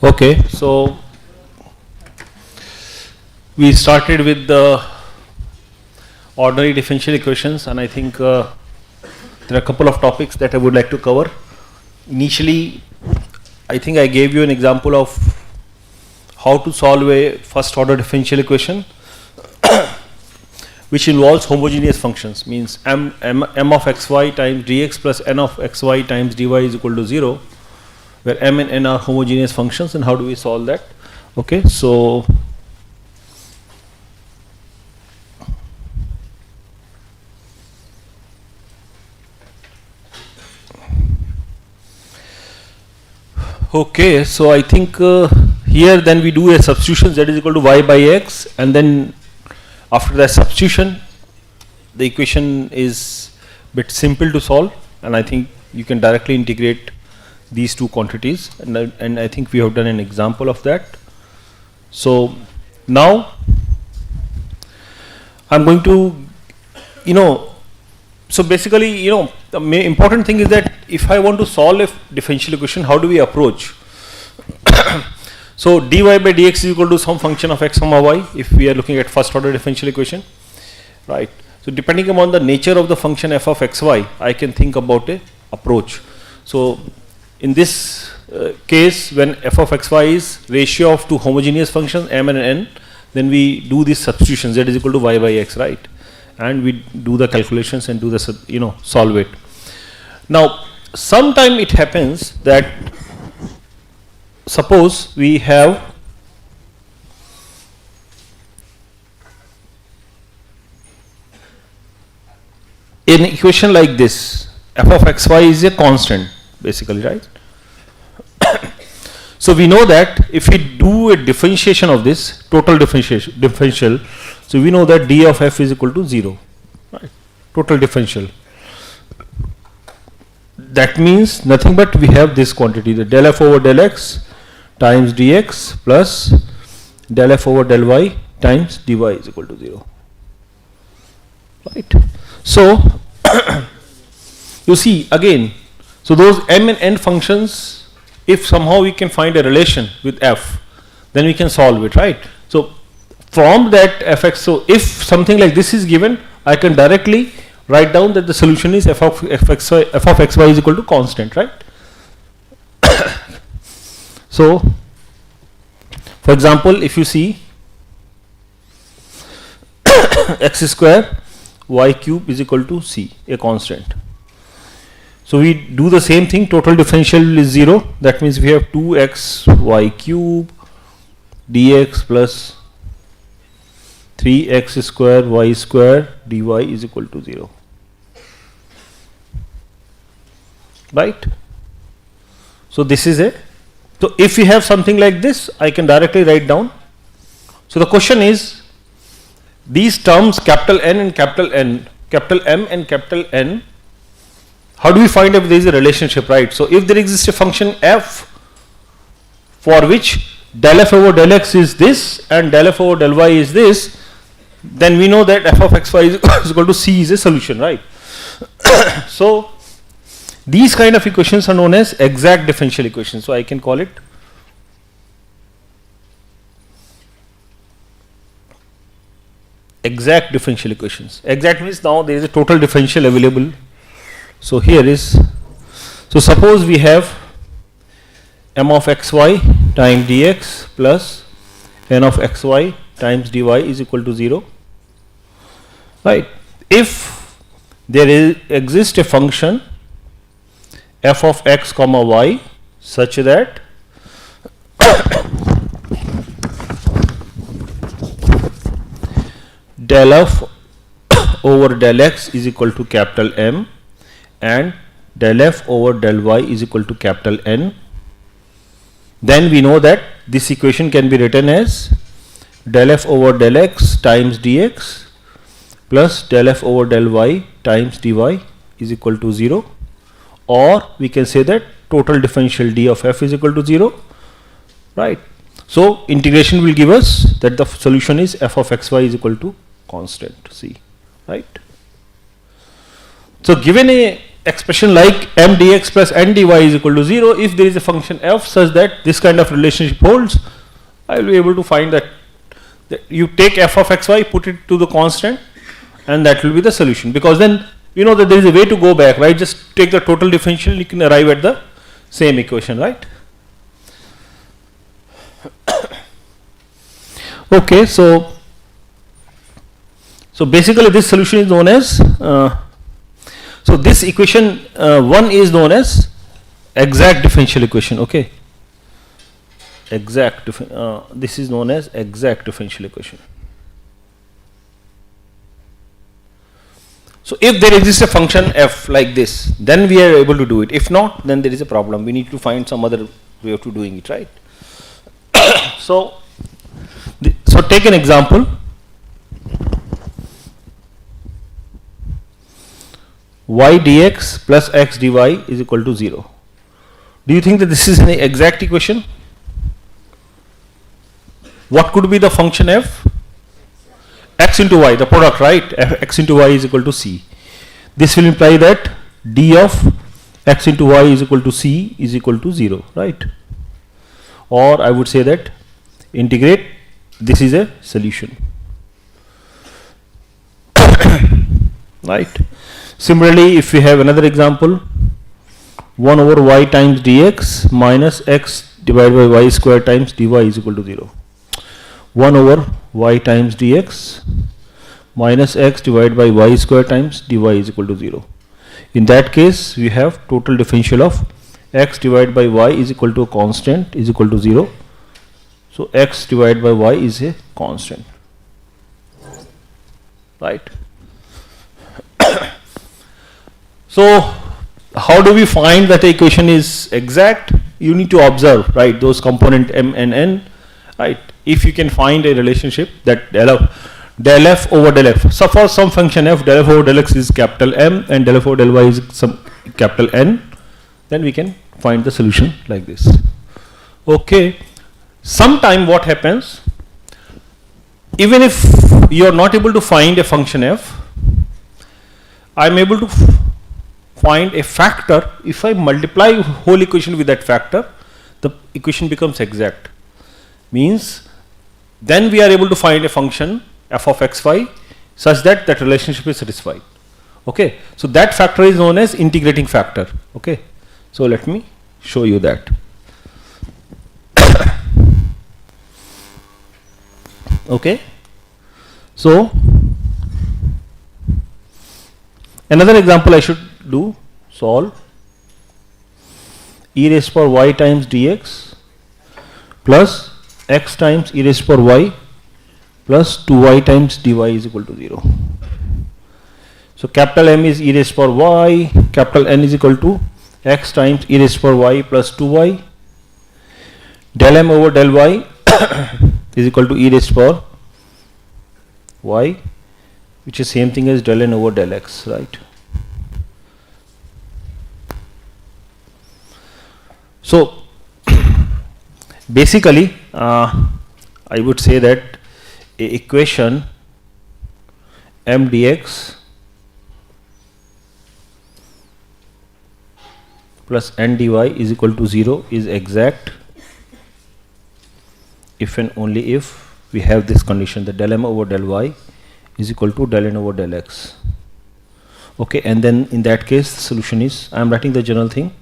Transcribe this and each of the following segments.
Okay, so we started with the ordinary differential equations, and I think there are a couple of topics that I would like to cover. Initially, I think I gave you an example of how to solve a first order differential equation which involves homogeneous functions, means m of xy times dx plus n of xy times dy is equal to 0, where m and n are homogeneous functions. And how do we solve that? Okay, so I think here then we do a substitution, z is equal to y by x, and then after that substitution the equation is bit simple to solve, and I think you can directly integrate these two quantities, and I think we have done an example of that. So now I'm going to, so basically, the important thing is that if I want to solve a differential equation, how do we approach? So dy by dx is equal to some function of x comma y if we are looking at first order differential equation, right? So depending upon the nature of the function f of xy, I can think about a approach. So in this case, when f of xy is ratio of two homogeneous functions m and n, then we do this substitution, z is equal to y by x, right? And we do the calculations and do the solve it. Now sometime it happens that, suppose we have an equation like this, f of xy is a constant basically, right? So we know that if we do a differentiation of this, total differential, so we know that d of f is equal to 0, right? Total differential. That means nothing but we have this quantity, the del f over del x times dx plus del f over del y times dy is equal to 0, right? So you see again, so those m and n functions, if somehow we can find a relation with f, then we can solve it, right? So from that fx, so if something like this is given, I can directly write down that the solution is f of xy is equal to constant, right? So for example, if you see x square y cube is equal to c, a constant. So we do the same thing, total differential is 0, that means we have 2x y cube dx plus 3x square y square dy is equal to 0, right? So this is a, so if we have something like this, I can directly write down. So the question is, these terms capital N and capital N, capital M and capital N, how do we find if there is a relationship, right? So if there exists a function f for which del f over del x is this and del f over del y is this, then we know that f of xy is equal to c is a solution, right? So these kind of equations are known as exact differential equations. So I can call it exact differential equations. Exact means now there is a total differential available. So here is, so suppose we have m of xy times dx plus n of xy times dy is equal to 0, right? If there exists a function f of x comma y such that del f over del x is equal to capital M and del f over del y is equal to capital N, then we know that this equation can be written as del f over del x times dx plus del f over del y times dy is equal to 0, or we can say that total differential d of f is equal to 0, right? So integration will give us that the solution is f of xy is equal to constant c, right? So given a expression like m dx plus n dy is equal to 0, if there is a function f such that this kind of relationship holds, I will be able to find that you take f of xy, put it to the constant, and that will be the solution. Because then you know that there is a way to go back, right? Just take the total differential, you can arrive at the same equation, right? Okay, so basically this solution is known as so this equation 1 is known as exact differential equation. Okay, this is known as exact differential equation. So if there exists a function f like this, then we are able to do it. If not, then there is a problem. We need to find some other way of doing it, right? So take an example. Y dx plus x dy is equal to 0. Do you think that this is an exact equation? What could be the function f? X into y, the product, right? X into y is equal to c. This will imply that d of x into y is equal to c is equal to 0, right? Or I would say that integrate, this is a solution. Right? Similarly, if we have another example, 1 over y times dx minus x divided by y square times dy is equal to 0. 1 over y times dx minus x divided by y square times dy is equal to 0. In that case, we have total differential of x divided by y is equal to a constant is equal to 0. So x divided by y is a constant, right? So how do we find that the equation is exact? You need to observe, right, those component m and n, right? If you can find a relationship that del f over del f. So for some function f, del f over del x is capital M and del f over del y is some capital N, then we can find the solution like this. Okay. Sometime what happens, even if you are not able to find a function f, I am able to find a factor. If I multiply whole equation with that factor, the equation becomes exact. Means then we are able to find a function f of xy such that that relationship is satisfied. Okay, so that factor is known as integrating factor. Okay, so let me show you that. Okay, so another example I should do, solve e raised to power y times dx plus x times e raised to power y plus 2y times dy is equal to 0. So capital M is e raised to power y, capital N is equal to x times e raised to power y plus 2y, del M over del y is equal to e raised to power y, which is same thing as del N over del x, right? So basically I would say that a equation m dx plus n dy is equal to 0 is exact if and only if we have this condition that del m over del y is equal to del n over del x. Okay, and then in that case the solution is, I am writing the general thing,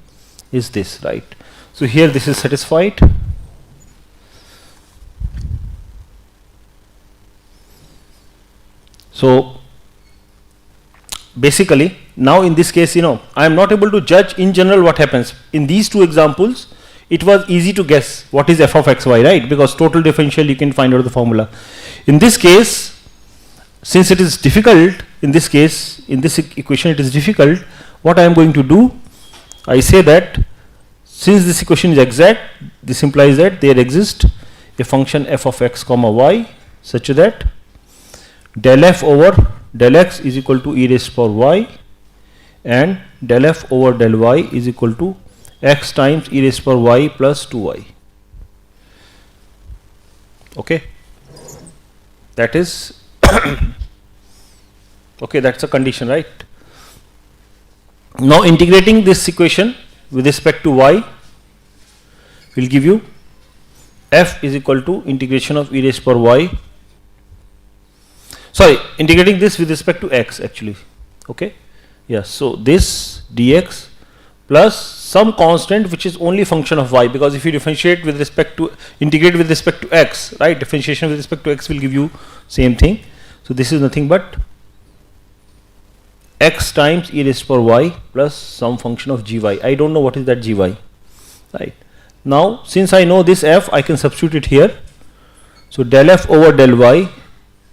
is this, right? So here this is satisfied. So basically now in this case, you know, I am not able to judge in general what happens. In these two examples it was easy to guess what is f of xy, right? Because total differential you can find out the formula. In this case, since it is difficult, in this case, in this equation it is difficult, what I am going to do, I say that since this equation is exact, this implies that there exists a function f of x comma y such that del f over del x is equal to e raised to power y and del f over del y is equal to x times e raised to power y plus 2y. Okay, that is okay, that's a condition, right? Now integrating this equation with respect to y will give you f is equal to integration of e raised power y, sorry, integrating this with respect to x actually, okay. Yes, so this dx plus some constant which is only function of y, because if you differentiate with respect to, integrate with respect to x, right, differentiation with respect to x will give you same thing. So this is nothing but x times e raised power y plus some function of gy. I don't know what is that gy, right. Now since I know this f, I can substitute it here. So del f over del y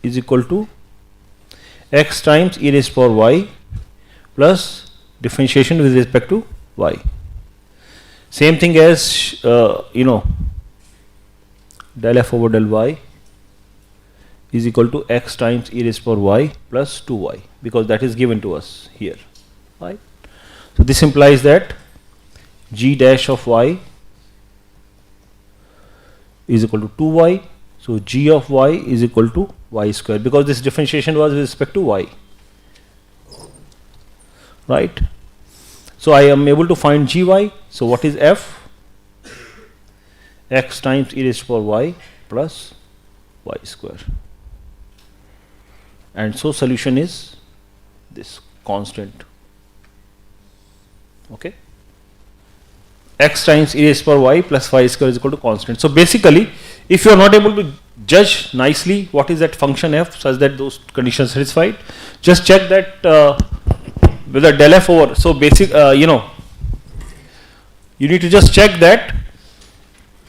is equal to x times e raised power y plus differentiation with respect to y. Same thing as del f over del y is equal to x times e raised power y plus 2y, because that is given to us here, right. So this implies that g dash of y is equal to 2y. So g of y is equal to y square, because this differentiation was with respect to y, right. So I am able to find gy. So what is f? X times e raised to power y plus y square. And so solution is this constant, okay. X times e raised to power y plus y square is equal to constant. So basically, if you are not able to judge nicely what is that function f such that those conditions satisfied, just check that whether del f over, so basic, you need to just check that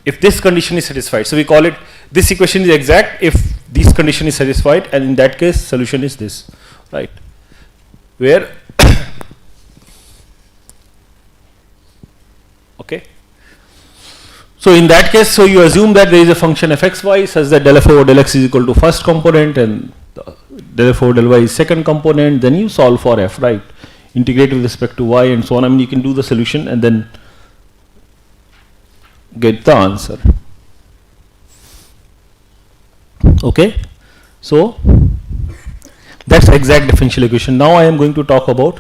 if this condition is satisfied. So we call it, this equation is exact if this condition is satisfied, and in that case solution is this, right, where okay. So in that case, so you assume that there is a function f x y such that del f over del x is equal to first component and del f over del y is second component, then you solve for f, right, integrate with respect to y and so on. I mean, you can do the solution and then get the answer, okay. So that's exact differential equation. Now I am going to talk about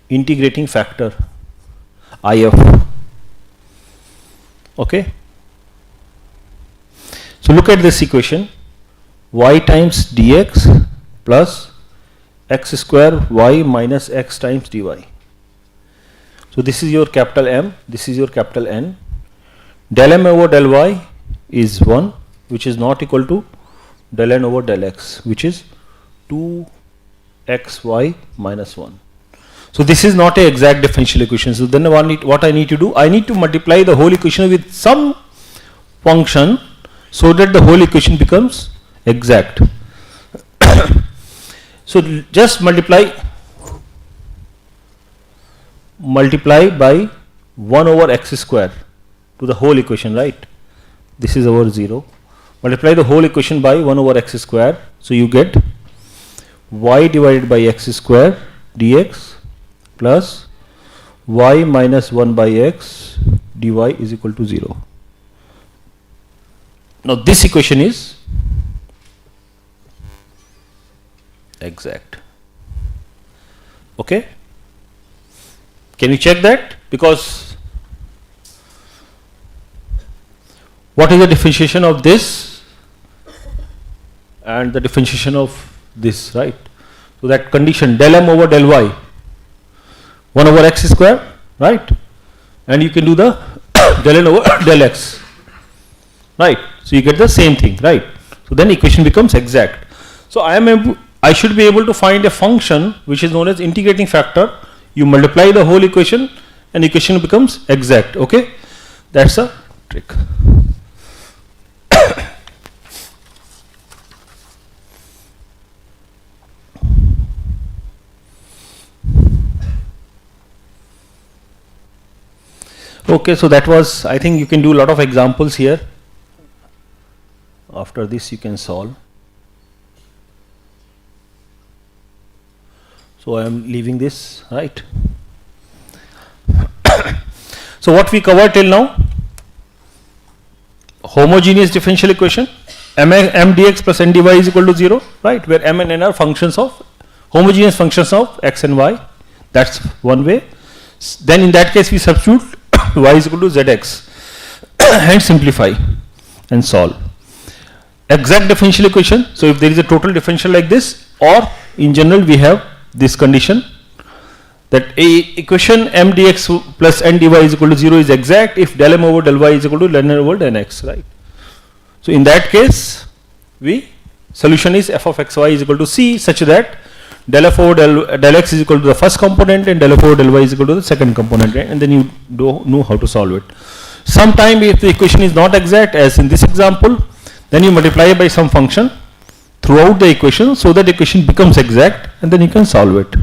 integrating factor if, okay. So look at this equation, y times dx plus x square y minus x times dy. So this is your capital M, this is your capital N. Del m over del y is 1, which is not equal to del n over del x, which is 2xy minus 1. So this is not an exact differential equation. So then what I need to do, I need to multiply the whole equation with some function so that the whole equation becomes exact. So just multiply by 1 over x square to the whole equation, right. This is our 0. Multiply the whole equation by 1 over x square. So you get y divided by x square dx plus y minus 1 by x dy is equal to 0. Now this equation is exact, okay. Can you check that? Because what is the differentiation of this and the differentiation of this, right? So that condition del m over del y 1 over x square, right, and you can do the del n over del x, right. So you get the same thing, right. So then equation becomes exact. So I should be able to find a function which is known as integrating factor. You multiply the whole equation and equation becomes exact, okay. That's a trick. Okay, so that was, I think you can do a lot of examples here. After this you can solve. So I am leaving this, right. So what we covered till now, homogeneous differential equation, m dx plus n dy is equal to 0, right, where m and n are functions of, homogeneous functions of x and y. That's one way. Then in that case we substitute y is equal to zx and simplify and solve. Exact differential equation. So if there is a total differential like this, or in general we have this condition that a equation m dx plus n dy is equal to 0 is exact if del m over del y is equal to ln n over ln x, right? So in that case, solution is f of xy is equal to c such that del f over del x is equal to the first component and del f over del y is equal to the second component, right? And then you know how to solve it. Sometime if the equation is not exact, as in this example, then you multiply by some function throughout the equation so that the equation becomes exact, and then you can solve it.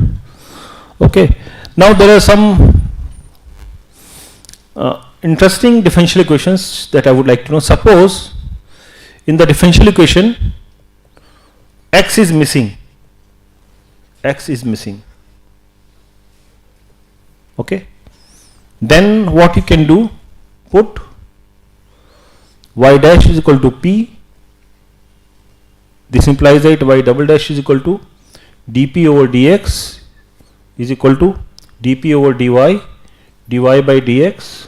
Okay. Now there are some interesting differential equations that I would like to know. Suppose in the differential equation x is missing. Okay. Then what you can do, put y dash is equal to p. This implies that y double dash is equal to dp over dx is equal to dp over dy by dx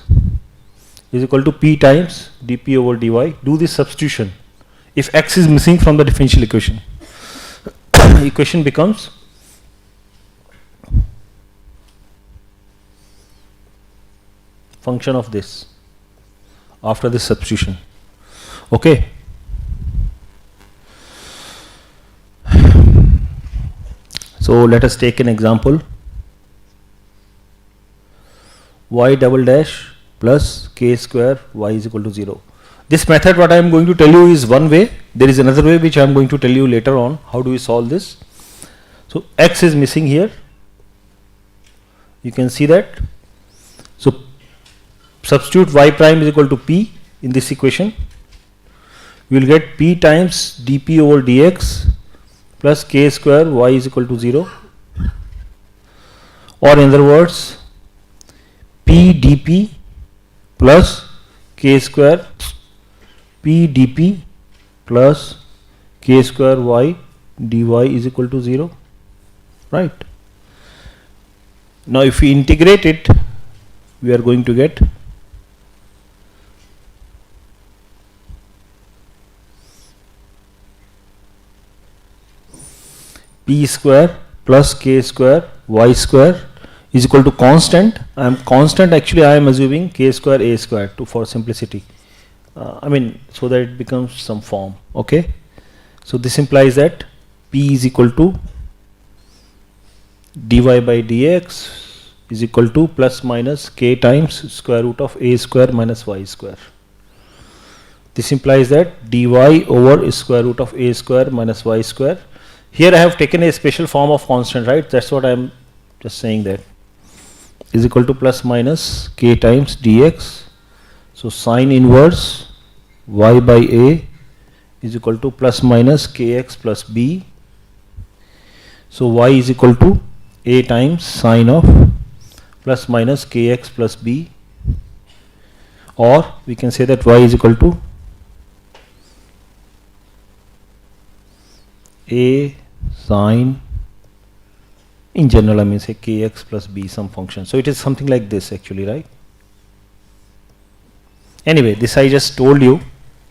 is equal to p times dp over dy. Do this substitution if x is missing from the differential equation. Equation becomes function of this after this substitution. Okay. So let us take an example. Y double dash plus k square y is equal to 0. This method, what I am going to tell you, is one way. There is another way which I am going to tell you later on. How do we solve this? So x is missing here. You can see that. So substitute y prime is equal to p in this equation. We will get p times dp over dx plus k square y is equal to 0. Or in other words, p dp plus k square p dp plus k square y dy is equal to 0, right? Now if we integrate it, we are going to get p square plus k square y square is equal to constant. I am assuming k square a square for simplicity. So that it becomes some form. Okay. So this implies that p is equal to dy by dx is equal to plus minus k times square root of a square minus y square. This implies that dy over square root of a square minus y square. Here I have taken a special form of constant, right? That's what I am just saying, that is equal to plus minus k times dx. So sine inverse y by a is equal to plus minus kx plus b. So y is equal to a times sine of plus minus kx plus b, or we can say that y is equal to a sine, in general I mean say kx plus b, some function. So it is something like this actually, right? Anyway, this I just told you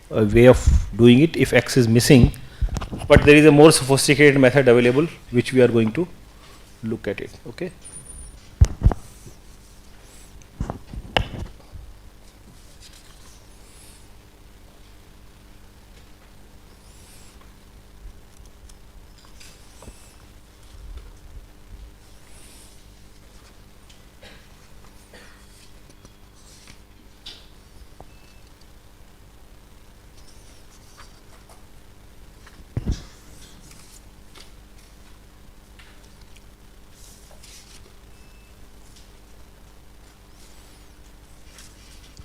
a way of doing it if x is missing, but there is a more sophisticated method available which we are going to look at it. Okay.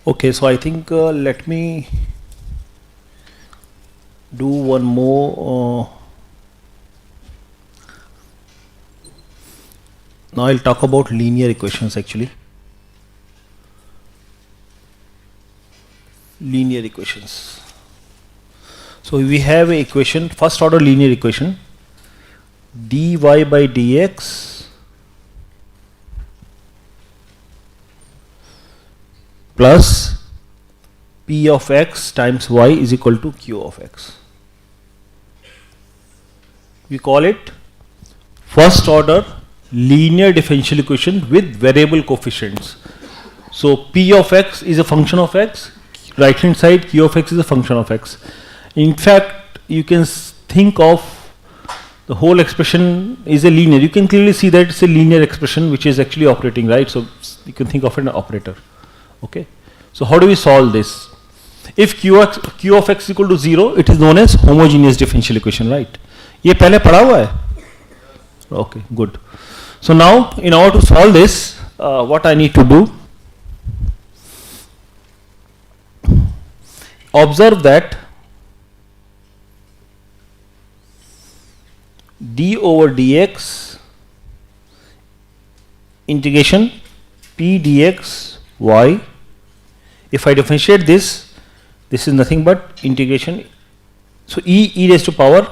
Okay, so I think let me do one more. Now I'll talk about linear equations actually. Linear equations. So we have an equation, first order linear equation, dy by dx plus P of x times y is equal to Q of x. We call it first order linear differential equation with variable coefficients. So P of x is a function of x, right hand side Q of x is a function of x. In fact, you can think of the whole expression is a linear. You can clearly see that it's a linear expression which is actually operating, right? So you can think of an operator. Okay. So how do we solve this? If Q of x is equal to 0, it is known as homogeneous differential equation, right? ये पहले पढ़ा हुआ है? Okay, good. So now, in order to solve this, what I need to do? Observe that d over dx integration p dx y. If I differentiate this, this is nothing but integration. So e raised to power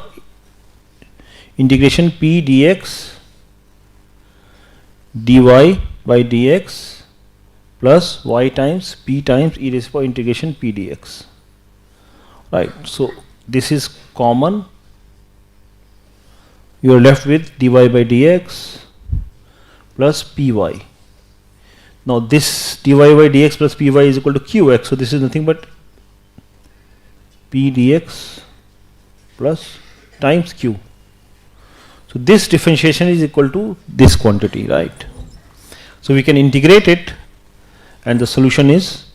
integration p dx dy by dx plus y times p times e raised to power integration p dx. Right. So this is common. You are left with dy by dx plus py. Now this dy by dx plus py is equal to qx. So this is nothing but p dx plus times q. So this differentiation is equal to this quantity, right? So we can integrate it, and the solution is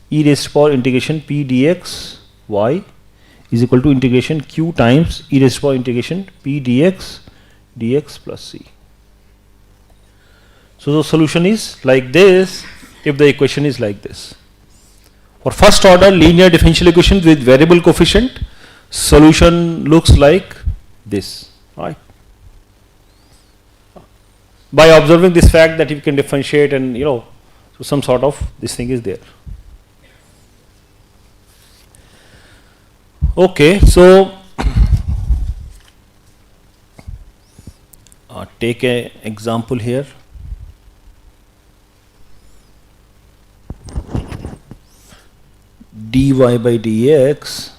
e raised to power integration p dx y is equal to integration q times e raised to power integration p dx plus c. So the solution is like this if the equation is like this. For first order linear differential equation with variable coefficient, solution looks like this, right? By observing this fact that you can differentiate and so some sort of this thing is there. Okay, so take an example here. Dy by dx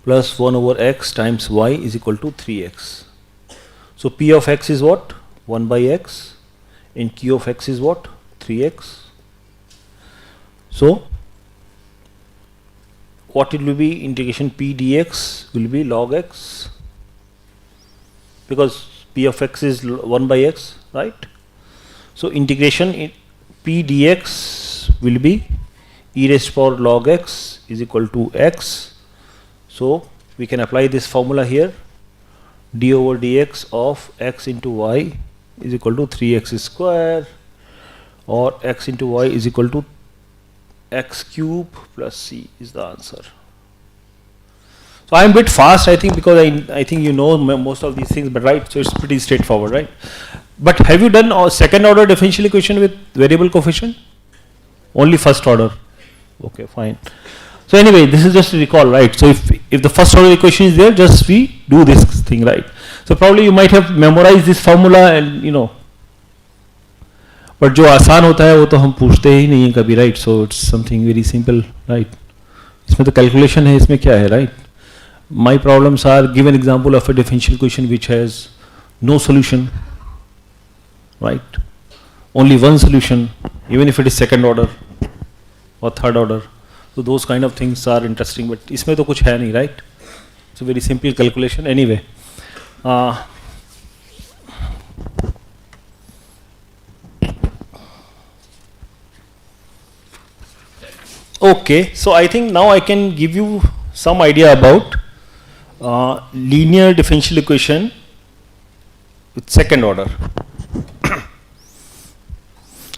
plus 1 over x times y is equal to 3x. So p of x is what? 1 by x, and q of x is what? 3x. So what it will be? Integration p dx will be log x, because p of x is 1 by x, right? So integration p dx will be e raised to power log x is equal to x. So we can apply this formula here. D over dx of x into y is equal to 3x square, or x into y is equal to x cube plus c is the answer. So I am a bit fast, I think, because I think you know most of these things, but right, so it's pretty straightforward, right? But have you done a second order differential equation with variable coefficient? Only first order. Okay, fine. So anyway, this is just a recall, right? So if the first order equation is there, just we do this thing, right? So probably you might have memorized this formula and but जो आसान होता है वो तो हम पूछते ही नहीं हैं कभी, right? So it's something very simple, right? इसमें तो calculation है, इसमें क्या है, right? My problems are give an example of a differential equation which has no solution, right? Only one solution, even if it is second order or third order. So those kind of things are interesting, but इसमें तो कुछ है नहीं, right? It's a very simple calculation. Anyway, okay, so I think now I can give you some idea about linear differential equation with second order.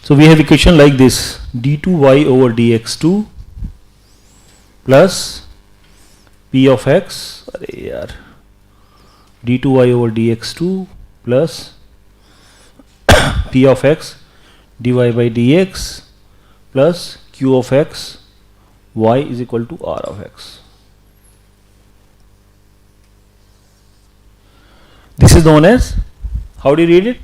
So we have equation like this: d2y over dx2 plus p of x, d2y over dx2 plus p of x dy by dx plus q of x y is equal to r of x. This is known as, how do you read it?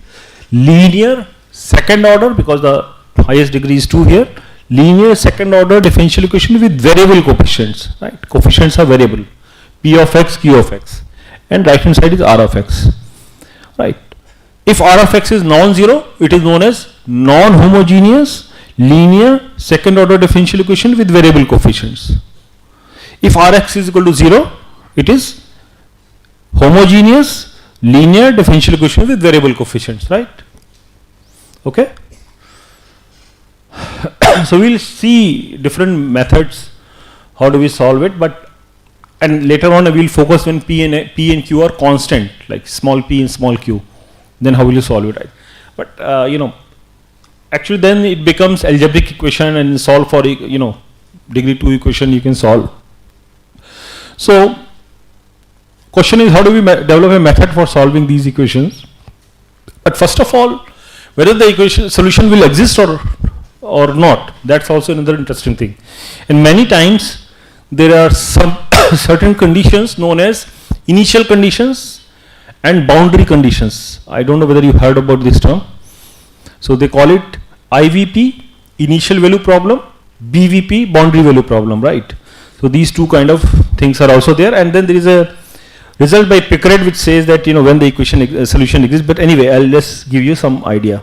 Linear second order, because the highest degree is 2 here. linear second order differential equation with variable coefficients, right? Coefficients are variable, P of x, Q of x, and right hand side is R of x, right? If R of x is non-zero, it is known as non-homogeneous linear second order differential equation with variable coefficients. If Rx is equal to 0, it is homogeneous linear differential equation with variable coefficients, right? Okay. So we'll see different methods, how do we solve it, and later on we'll focus when P and Q are constant, like small p and small q, then how will you solve it, right? But actually then it becomes algebraic equation and solve for, degree 2 equation you can solve. So question is, how do we develop a method for solving these equations? But first of all, whether the equation solution will exist or not, that's also another interesting thing. And many times there are some certain conditions known as initial conditions and boundary conditions. I don't know whether you heard about this term. So they call it IVP, initial value problem, BVP, boundary value problem, right? So these two kind of things are also there, and then there is a result by Pickard which says that when the equation solution exists. But anyway, I'll just give you some idea.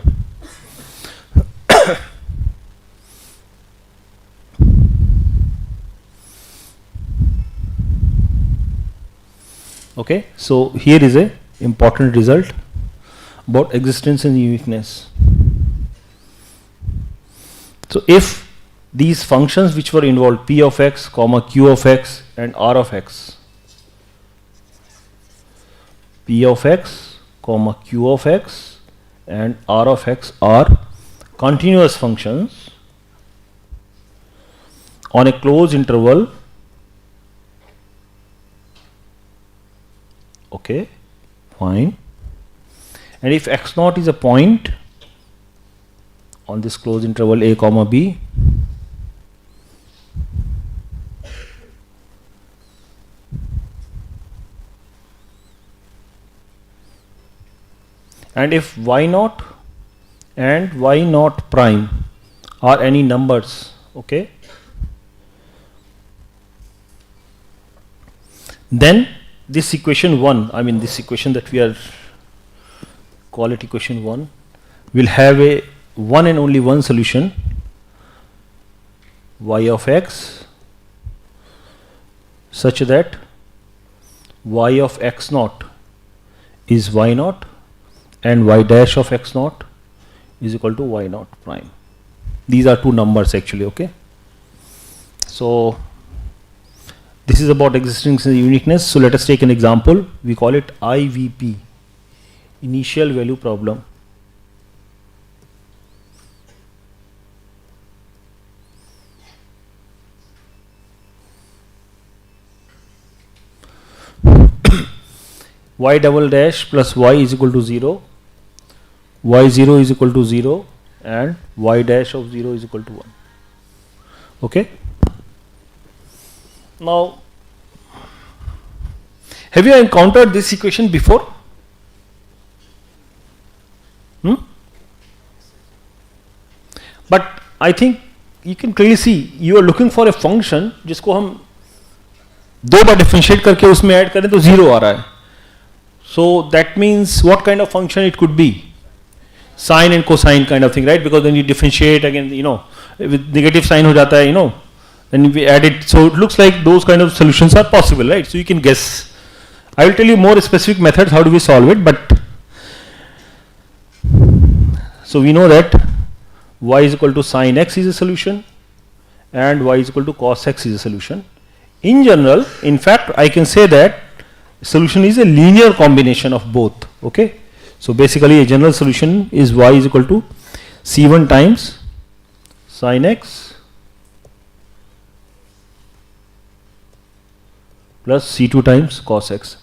Okay, so here is a important result about existence and uniqueness. So if these functions which were involved, P of x, comma Q of x and R of x, P of x, comma Q of x and R of x are continuous functions on a closed interval, okay, fine, and if x naught is a point on this closed interval a comma b, and if y naught and y naught prime are any numbers, okay, then this equation 1, this equation that we are call it equation 1, will have a one and only one solution, y of x, such that y of x naught is y naught and y dash of x naught is equal to y naught prime. These are two numbers actually, okay. So this is about existence and uniqueness. So let us take an example. We call it IVP, initial value problem. Y double dash plus y is equal to 0, y0 is equal to 0 and y dash of 0 is equal to 1. Okay. Now, have you encountered this equation before? But I think you can clearly see you are looking for a function जिसको हम दो बार differentiate करके उसमें add करें तो 0 आ रहा है. So that means what kind of function it could be? Sine and cosine kind of thing, right? Because when you differentiate again, with negative sign हो जाता है, then we add it. So it looks like those kind of solutions are possible, right? So you can guess. I will tell you more specific methods how do we solve it, but so we know that y is equal to sine x is a solution and y is equal to cos x is a solution. In general, in fact, I can say that solution is a linear combination of both, okay. So basically a general solution is y is equal to c1 times sine x plus c2 times cos x,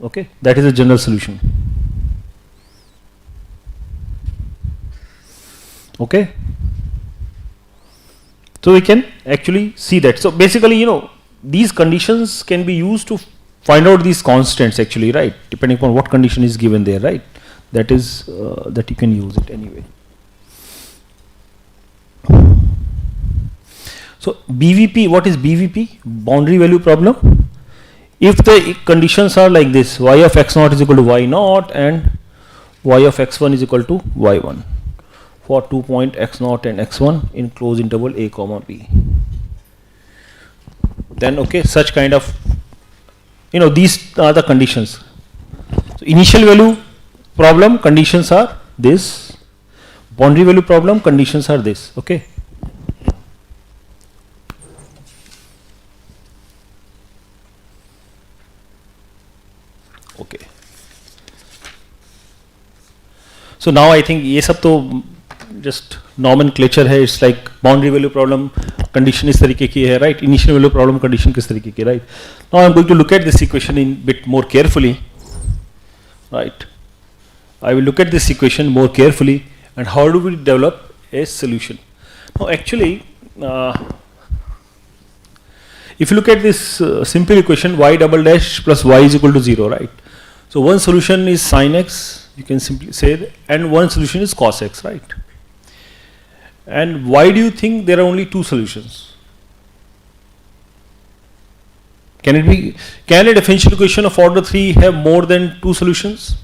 okay. That is a general solution, okay. So we can actually see that. So basically, these conditions can be used to find out these constants actually, right, depending upon what condition is given there, right. That is that you can use it anyway. So BVP, what is BVP? Boundary value problem. If the conditions are like this, y of x naught is equal to y naught and y of x1 is equal to y1 for 2 point x naught and x1 in closed interval a comma b, then okay, such kind of, these are the conditions. So initial value problem conditions are this, boundary value problem conditions are this. Okay. Okay. So now I think ये सब तो just nomenclature है. It's like boundary value problem condition इस तरीके की है, right? Initial value problem condition किस तरीके की, right? Now I'm going to look at this equation in bit more carefully, right? I will look at this equation more carefully and how do we develop a solution. Now actually, if you look at this simple equation, y double dash plus y is equal to 0, right? So one solution is sin x, you can simply say that, and one solution is cos x, right? And why do you think there are only two solutions? Can a differential equation of order 3 have more than two solutions?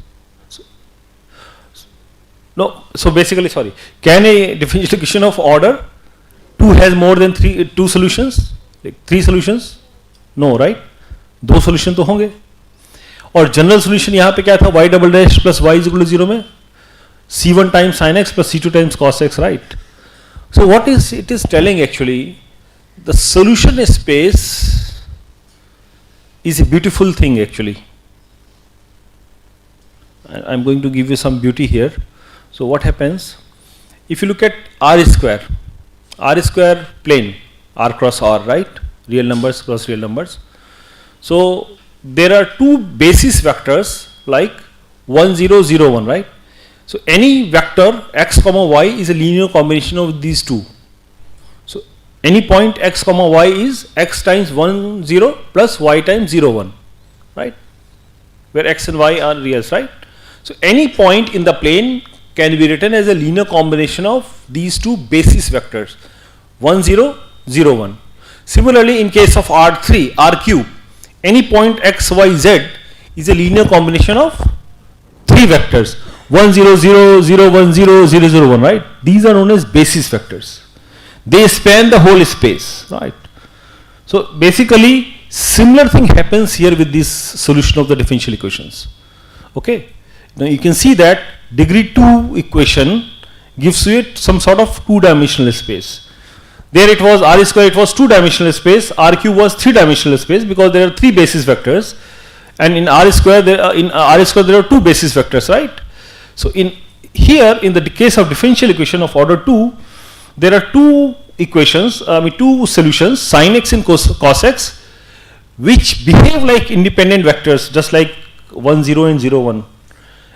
No, so basically, sorry, can a differential equation of order 2 has more than two solutions? Like 3 solutions? No, right? 2 solution तो होंगे. और general solution यहाँ पे क्या था, y double dash plus y is equal to 0 में c1 times sin x plus c2 times cos x, right? So what is it is telling actually, the solution space is a beautiful thing actually. I'm going to give you some beauty here. So what happens if you look at r square plane, r cross r, right? Real numbers cross real numbers. So there are two basis vectors like 1 0 0 1, right? So any vector x comma y is a linear combination of these two. So any point x comma y is x times 1 0 plus y times 0 1, right? Where x and y are reals, right? So any point in the plane can be written as a linear combination of these two basis vectors 1 0 0 1. Similarly, in case of R3, R cube, any point x y z is a linear combination of 3 vectors 1 0 0 0 1 0 0 0 1, right? These are known as basis vectors. They span the whole space, right? So basically similar thing happens here with this solution of the differential equations. Okay, now you can see that degree 2 equation gives you some sort of 2-dimensional space. There it was r square, it was 2-dimensional space, r cube was 3-dimensional space because there are 3 basis vectors, and in r square there are 2 basis vectors, right? So in the case of differential equation of order 2, there are two equations, two solutions, sin x and cos x, which behave like independent vectors, just like 1 0 and 0 1.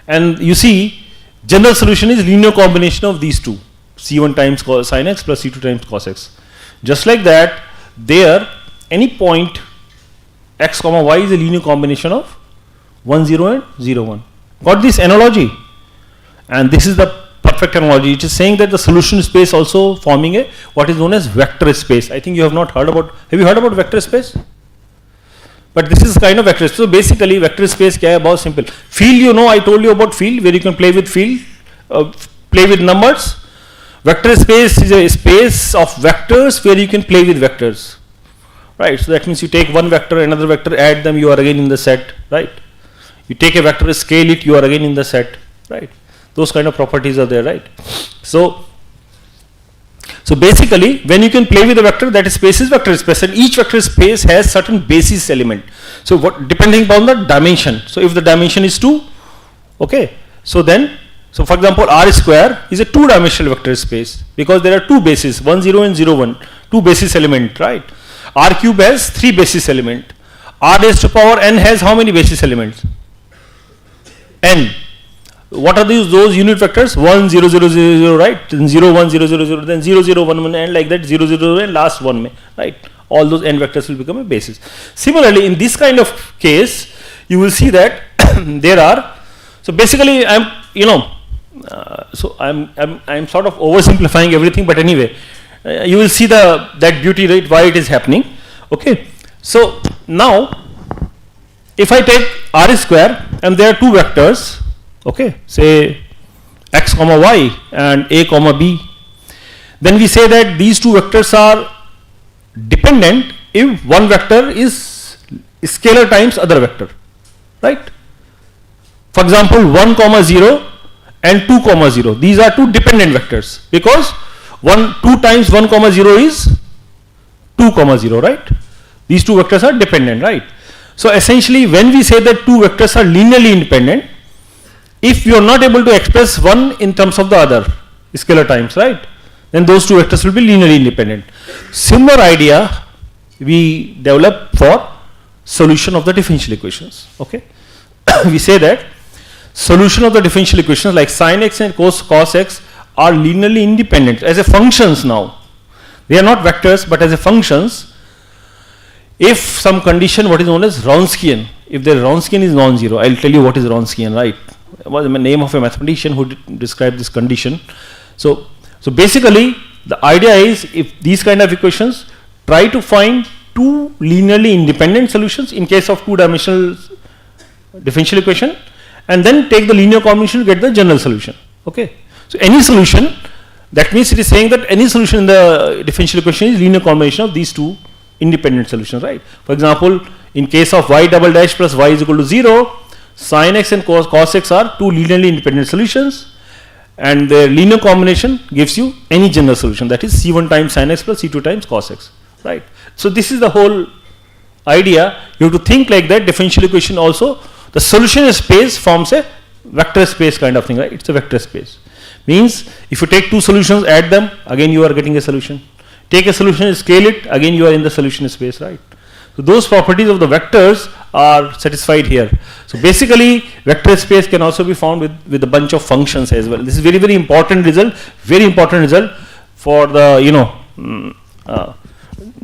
And you see, general solution is linear combination of these two, c1 times sin x plus c2 times cos x. Just like that, there any point x comma y is a linear combination of 1 0 and 0 1. Got this analogy? And this is the perfect analogy. It is saying that the solution space also forming a what is known as vector space. I think you have not heard about. Have you heard about vector space? But this is kind of vector space. So basically, vector space kya hai? Bahut simple. Field, I told you about field, where you can play with field, play with numbers. Vector space is a space of vectors where you can play with vectors, right? So that means you take one vector, another vector, add them, you are again in the set, right? You take a vector, scale it, you are again in the set, right? Those kind of properties are there, right? So basically, when you can play with a vector, that space is vector space, and each vector space has certain basis element. So what, depending upon the dimension. So if the dimension is 2, okay, so for example, R square is a 2-dimensional vector space because there are two bases, 1 0 and 0 1, two basis element, right? R cube has 3 basis element. R raised to power n has how many basis elements? N. What are those unit vectors? 1 0 0 0 0, right? Then 0 1 0 0 0, then 0 0 1 1, and like that 0 0 0 and last one, right? All those n vectors will become a basis. Similarly, in this kind of case, you will see that there are. So basically, I'm sort of oversimplifying everything, but anyway, You will see that beauty, right, why it is happening. Okay, so now if I take R square and there are two vectors, okay, say x comma y and a comma b, then we say that these two vectors are dependent if one vector is scalar times other vector, right? For example, 1 comma 0 and 2 comma 0, these are two dependent vectors because 2 times 1 comma 0 is 2 comma 0, right? These two vectors are dependent, right? So essentially when we say that two vectors are linearly independent, if you are not able to express one in terms of the other scalar times, right, then those two vectors will be linearly independent. Similar idea we develop for solution of the differential equations. Okay, we say that solution of the differential equations like sin x and cos x are linearly independent as a functions. Now they are not vectors but as a functions if some condition what is known as Wronskian, if the Wronskian is non-zero. I'll tell you what is Wronskian, right? It was the name of a mathematician who described this condition. So basically the idea is if these kind of equations, try to find two linearly independent solutions in case of two-dimensional differential equation and then take the linear combination to get the general solution. Okay, so any solution, that means it is saying that any solution in the differential equation is linear combination of these two independent solutions, right? For example, in case of y double dash plus y is equal to 0, sin x and cos x are two linearly independent solutions and their linear combination gives you any general solution, that is c1 times sin x plus c2 times cos x, right? So this is the whole idea. You have to think like that. Differential equation also, the solution space forms a vector space kind of thing, right? It's a vector space. Means if you take two solutions, add them, again you are getting a solution. Take a solution, scale it, again you are in the solution space, right? So those properties of the vectors are satisfied here. So basically vector space can also be found with a bunch of functions as well. This is very, very important result for the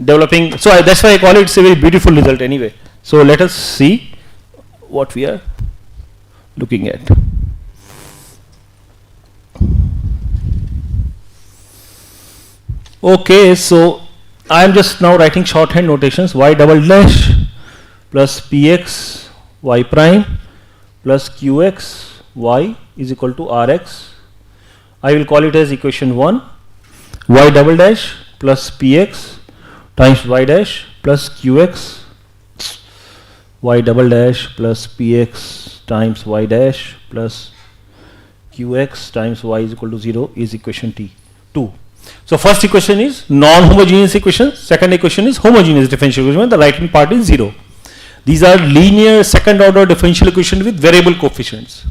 developing. So that's why I call it, it's a very beautiful result anyway. So let us see what we are looking at. Okay, so I am just now writing shorthand notations. Y double dash plus px y prime plus qx y is equal to rx. I will call it as equation 1. Y double dash plus px times y dash plus qx, y double dash plus px times y dash plus qx times y is equal to 0 is equation 2. So first equation is non-homogeneous equation, second equation is homogeneous differential equation, the right hand part is 0. These are linear second order differential equation with variable coefficients,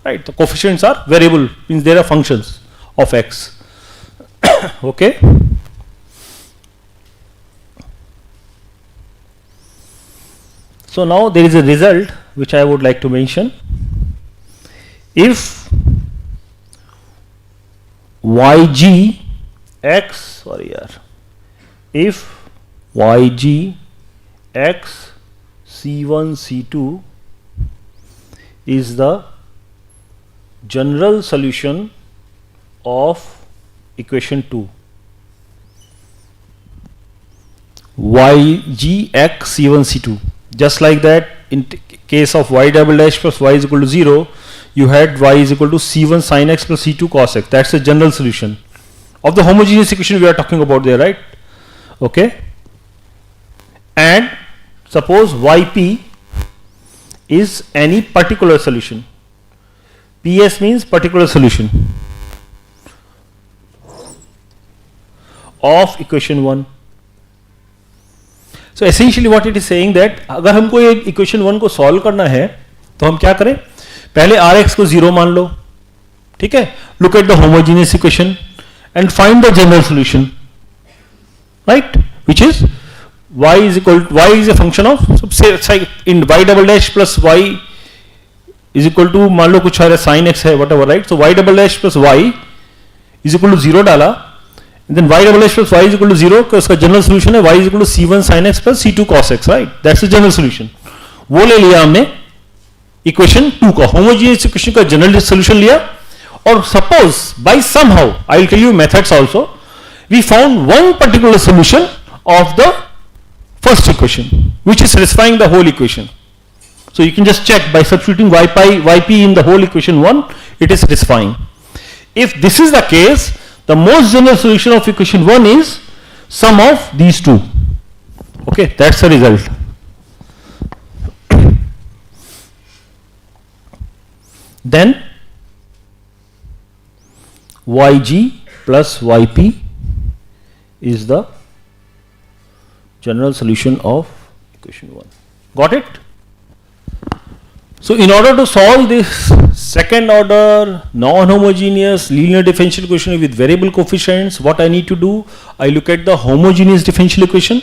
right? The coefficients are variable, means there are functions of x. Okay. So now there is a result which I would like to mention. If yg x, if yg x c1 c2 is the general solution of equation 2, yg x c1 c2, just like that in case of y double dash plus y is equal to 0, you had y is equal to c1 sin x plus c2 cos x. That's the general solution of the homogeneous equation we are talking about there, right? Okay. And suppose yp is any particular solution. PS means particular solution of equation 1. So essentially what it is saying that अगर हमको ये equation 1 को solve करना है तो हम क्या करें, पहले Rx को 0 मान लो, ठीक है? Look at the homogeneous equation and find the general solution, right? Which is y is a function of, say in y double dash plus y is equal to, मान लो कुछ है sin x है whatever, right? So y double dash plus y is equal to 0 डाला, and then y double dash plus y is equal to 0 का उसका general solution है y is equal to c1 sin x plus c2 cos x, right? That's the general solution. वो ले लिया हमने equation 2 का, homogeneous equation का general solution लिया, और suppose by somehow, I will tell you methods also, we found one particular solution of the first equation, which is satisfying the whole equation. So you can just check by substituting yp in the whole equation 1, it is satisfying. If this is the case, the most general solution of equation 1 is sum of these two. Okay, that's the result. Then yg plus yp is the general solution of equation 1. Got it? So in order to solve this second order non-homogeneous linear differential equation with variable coefficients, what I need to do, I look at the homogeneous differential equation,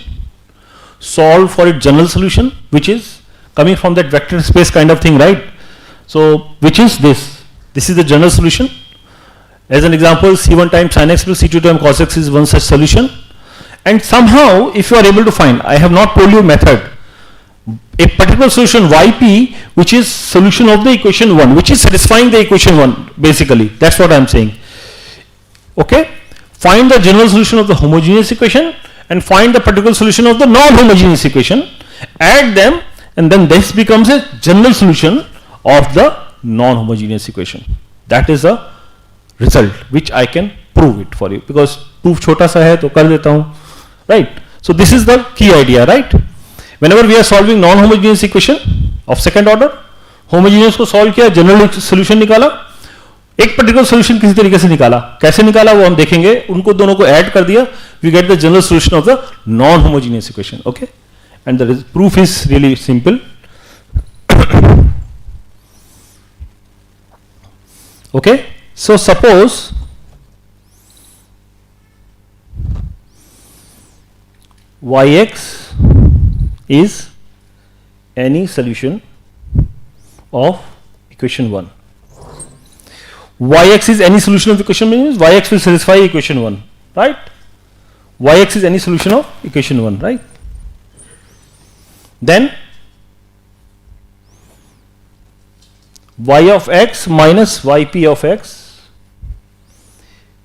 solve for its general solution, which is coming from that vector space kind of thing, right? So which is this? This is the general solution. As an example, c1 times sin x plus c2 times cos x is one such solution. And somehow, if you are able to find, I have not told you method, a particular solution yp, which is solution of the equation 1, which is satisfying the equation 1, basically. That's what I am saying. Okay? Find the general solution of the homogeneous equation and find the particular solution of the non-homogeneous equation, add them, and then this becomes a general solution of the non-homogeneous equation. That is a result which I can prove it for you, because proof छोटा सा है तो कर देता हूँ, right? So this is the key idea, right? Whenever we are solving non-homogeneous equation of second order, homogeneous को solve किया, general solution निकाला, एक particular solution किसी तरीके से निकाला, कैसे निकाला वो हम देखेंगे, उनको दोनों को add कर दिया, we get the general solution of the non-homogeneous equation, okay? And the proof is really simple. Okay, so suppose yx is any solution of equation 1. Yx is any solution of equation 1 means yx will satisfy equation 1, right? Yx is any solution of equation 1, right? Then y of x minus yp of x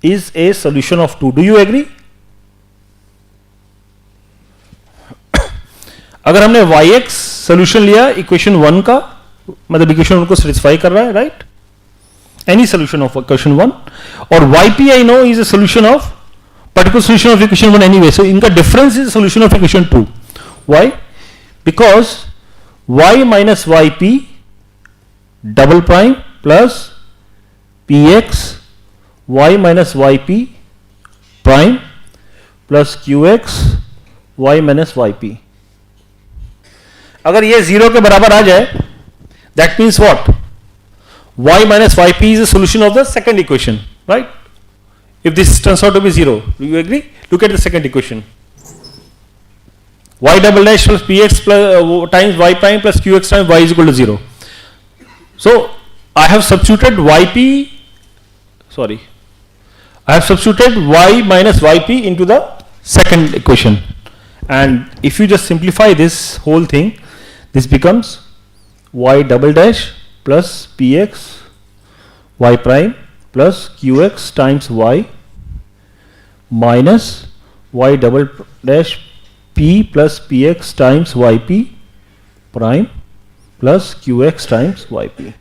is a solution of 2. Do you agree? अगर हमने yx solution लिया equation 1 का, मतलब equation 1 को satisfy कर रहा है, right? Any solution of equation 1, और yp I know is a solution of particular solution of equation 1 anyway. So इनका difference is a solution of equation 2. Why? Because y minus yp double prime plus px y minus yp prime plus qx y minus yp. अगर ये 0 के बराबर आ जाए, that means what? Y minus yp is a solution of the second equation, right? If this turns out to be 0, do you agree? Look at the second equation. Y double dash plus px plus, times y prime plus qx times y is equal to 0. So I have substituted yp, sorry, I have substituted y minus yp into the second equation, and if you just simplify this whole thing, this becomes y double dash plus px y prime plus qx times y minus y double dash p plus px times yp prime plus qx times yp,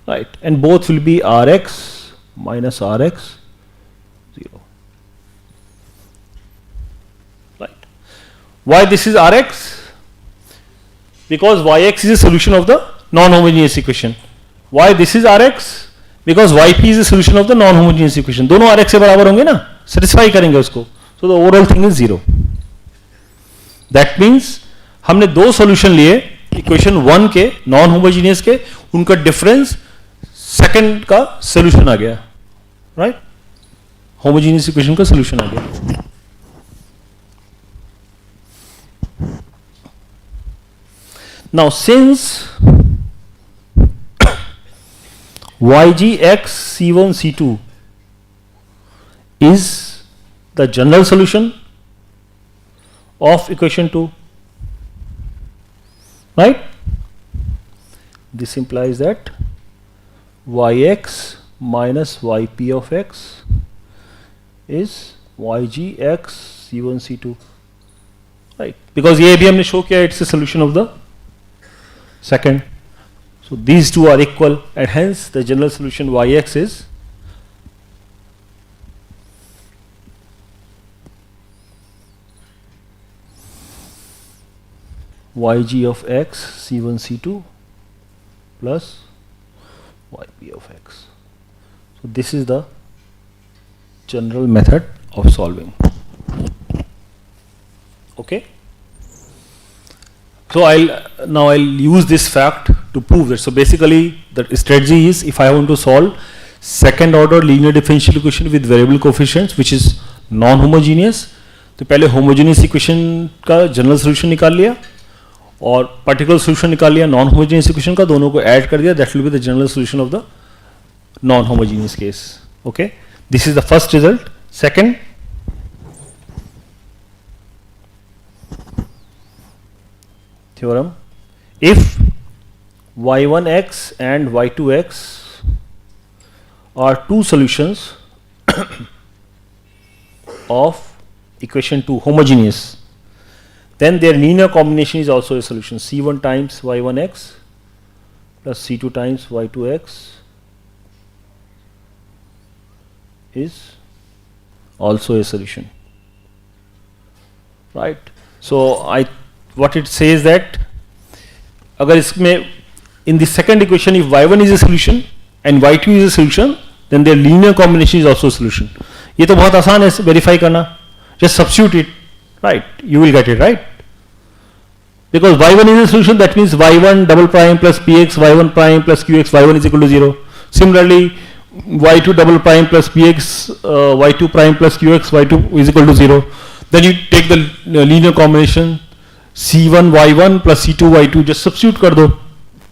right? And both will be rx minus rx 0, right? Why this is rx? Because yx is a solution of the non-homogeneous equation. Why this is rx? Because yp is a solution of the non-homogeneous equation. दोनों rx से बराबर होंगे ना, satisfy करेंगे उसको. So the overall thing is 0. That means हमने दो solution लिए equation 1 के non-homogeneous के, उनका difference second का solution आ गया, right? Homogeneous equation का solution आ गया. Now since yg x c1 c2 is the general solution of equation 2, right? This implies that yx minus yp of x is YGX C1 C2, right? Because ये भी हमने show किया, it's a solution of the second. So these two are equal, and hence the general solution YX is YG of X C1 C2 plus YP of X. So this is the general method of solving. Okay. So I'll use this fact to prove that. So basically the strategy is, if I want to solve second order linear differential equation with variable coefficients which is non-homogeneous, तो पहले homogeneous equation का general solution निकाल लिया और particular solution निकाल लिया non-homogeneous equation का, दोनों को add कर दिया, that will be the general solution of the non-homogeneous case. Okay, this is the first result. Second, theorem, if y1x and y2x are two solutions of equation 2 homogeneous, then their linear combination is also a solution. C1 times y1x plus C2 times y2x is also a solution, right? So what it says that अगर इसमें in the second equation if y1 is a solution and y2 is a solution, then their linear combination is also a solution. ये तो बहुत आसान है verify करना, just substitute it, right? You will get it, right? Because y1 is a solution, that means y1 double prime plus px y1 prime plus qx y1 is equal to 0. Similarly, y2 double prime plus px y2 prime plus qx y2 is equal to 0. Then you take the linear combination c1 y1 plus c2 y2, just substitute kar do,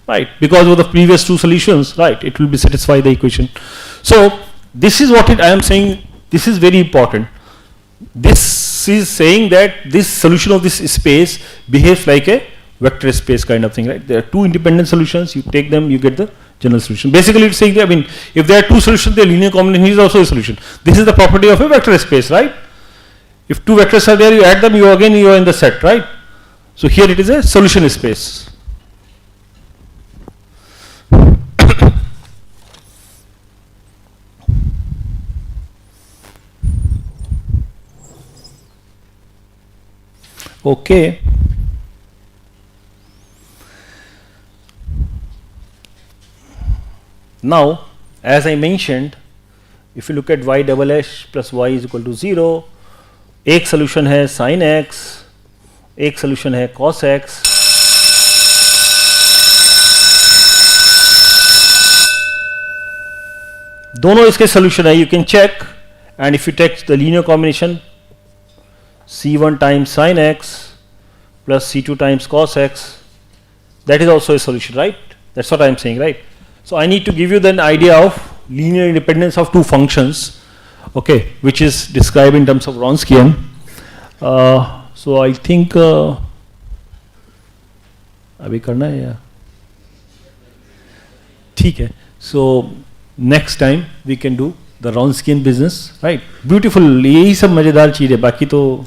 right? Because of the previous two solutions, right, it will be satisfy the equation. So this is what I am saying, this is very important. This is saying that this solution of this space behaves like a vector space kind of thing, right? There are two independent solutions, you take them, you get the general solution. Basically it's saying that, I mean, if there are two solutions, the linear combination is also a solution. This is the property of a vector space, right? If two vectors are there, you add them, you are in the set, right? So here it is a solution space. Okay. Now, as I mentioned, if you look at y double h plus y is equal to 0, एक solution है sin x, एक solution है cos x, दोनों इसके solution है, you can check, and if you take the linear combination c1 times sin x plus c2 times cos x, that is also a solution, right? That's what I am saying, right? So I need to give you the idea of linear independence of two functions, okay, which is described in terms of Wronskian. So I think अभी करना है या ठीक है. So next time we can do the Wronskian business, right? Beautiful, यही सब मजेदार चीज है. बाकी तो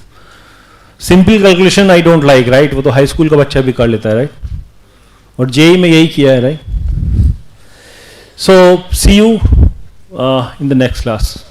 simple calculation I don't like, right? वो तो हाई स्कूल का बच्चा भी कर लेता है, राइट? और जेई में यही किया है, right? So see you in the next class.